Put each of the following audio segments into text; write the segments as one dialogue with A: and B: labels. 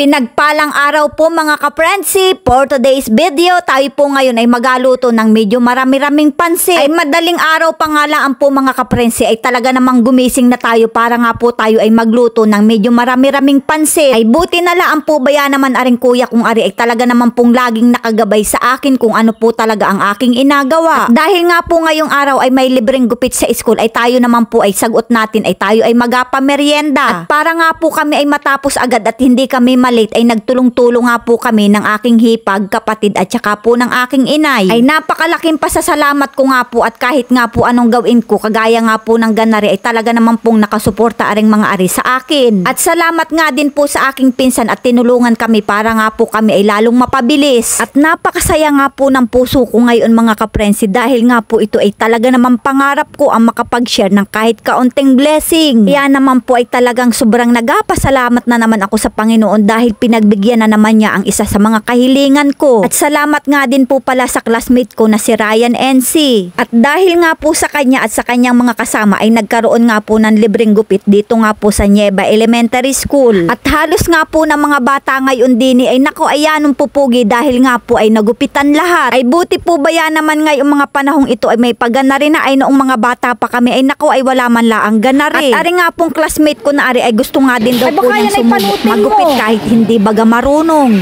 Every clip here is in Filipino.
A: Pinagpalang araw po mga kaprensi, for today's video, tayo po ngayon ay magaluto ng medyo marami-raming pansit. Ay madaling araw pa nga lang po mga kaprensi, ay talaga namang gumising na tayo para nga po tayo ay magluto ng medyo marami-raming pansit. Ay buti na lang po baya naman aring kuya kung ari ay talaga naman pong laging nakagabay sa akin kung ano po talaga ang aking inagawa. At dahil nga po ngayong araw ay may libreng gupit sa school, ay tayo naman po ay sagot natin ay tayo ay magapamerienda. At para nga po kami ay matapos agad at hindi kami late ay nagtulong-tulong nga po kami ng aking hipag, kapatid at saka po ng aking inay. Ay napakalaking pasasalamat ko nga po at kahit nga po anong gawin ko, kagaya nga po ng ganari ay talaga naman pong nakasuporta aring mga ari sa akin. At salamat nga din po sa aking pinsan at tinulungan kami para nga po kami ay lalong mapabilis. At napakasaya nga po ng puso ko ngayon mga kaprensi dahil nga po ito ay talaga naman pangarap ko ang makapag-share ng kahit kaunting blessing. Kaya naman po ay talagang sobrang nagpasalamat na naman ako sa Panginoon dahil pinagbigyan na naman niya ang isa sa mga kahilingan ko. At salamat nga din po pala sa classmate ko na si Ryan NC. At dahil nga po sa kanya at sa kanyang mga kasama ay nagkaroon nga po ng libreng gupit dito nga po sa Nieva Elementary School. At halos nga po ng mga bata ngayon din ay nako ayanong pupugi dahil nga po ay nagupitan lahat. Ay buti po baya naman ngayong mga panahong ito ay may pagana rin na ay noong mga bata pa kami ay nako ay wala man laang ganari. At ari nga pong classmate ko na ari ay gusto nga din daw po niyang sumubok magupit kahit hindi baga marunong.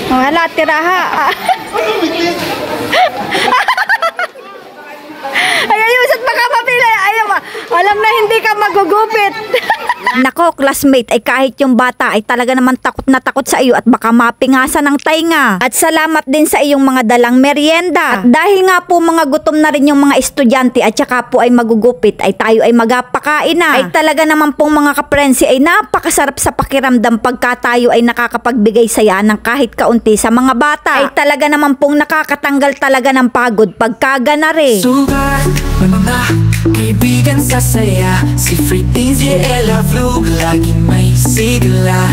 B: Wala tiraha. Ay ayusit baka mapila. Ayaw ma. Alam na hindi ka magugupit.
A: Nako classmate ay kahit yung bata ay talaga naman takot na takot sa iyo at baka mapingasan ng tainga. At salamat din sa iyong mga dalang merienda. At dahil nga po mga gutom na rin yung mga estudyante at saka po ay magugupit ay tayo ay magapakain na. Ay talaga naman pong mga kaprensi ay napakasarap sa pakiramdam pagka tayo ay nakakapagbigay saya ng kahit kaunti sa mga bata. Ay talaga naman pong nakakatanggal talaga ng pagod pagkaganari.
C: Sugat mga kaibigan sa saya, si Frittins Ella Vlog laging may sigla.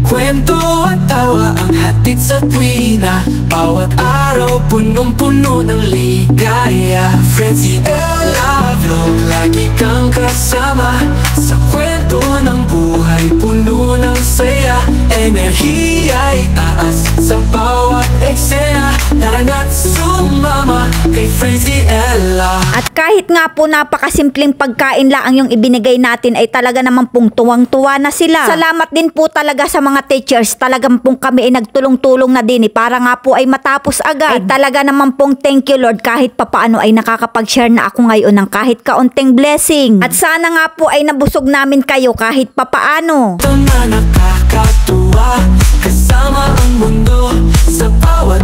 C: Kwento at tawa ang hatid sa tuwina, bawat araw punong-puno ng ligaya. Friends Ella Vlog, lagi kang kasama sa kwento ng buhay, puno ng saya. Enerhiya'y taas sa bawat eksena, tara na't sumama kay Friends Ella.
A: At kahit nga po napakasimpleng pagkain lang yung ibinigay natin ay talaga naman pong tuwang-tuwa na sila. Salamat din po talaga sa mga teachers. Talagang pong kami ay nagtulong-tulong na din para nga po ay matapos agad. Ay talaga naman pong thank you Lord kahit papaano ay nakakapag-share na ako ngayon ng kahit kaunting blessing. At sana nga po ay nabusog namin kayo kahit papaano.
C: Ito na nakakatuwa, kasama ang mundo sa bawat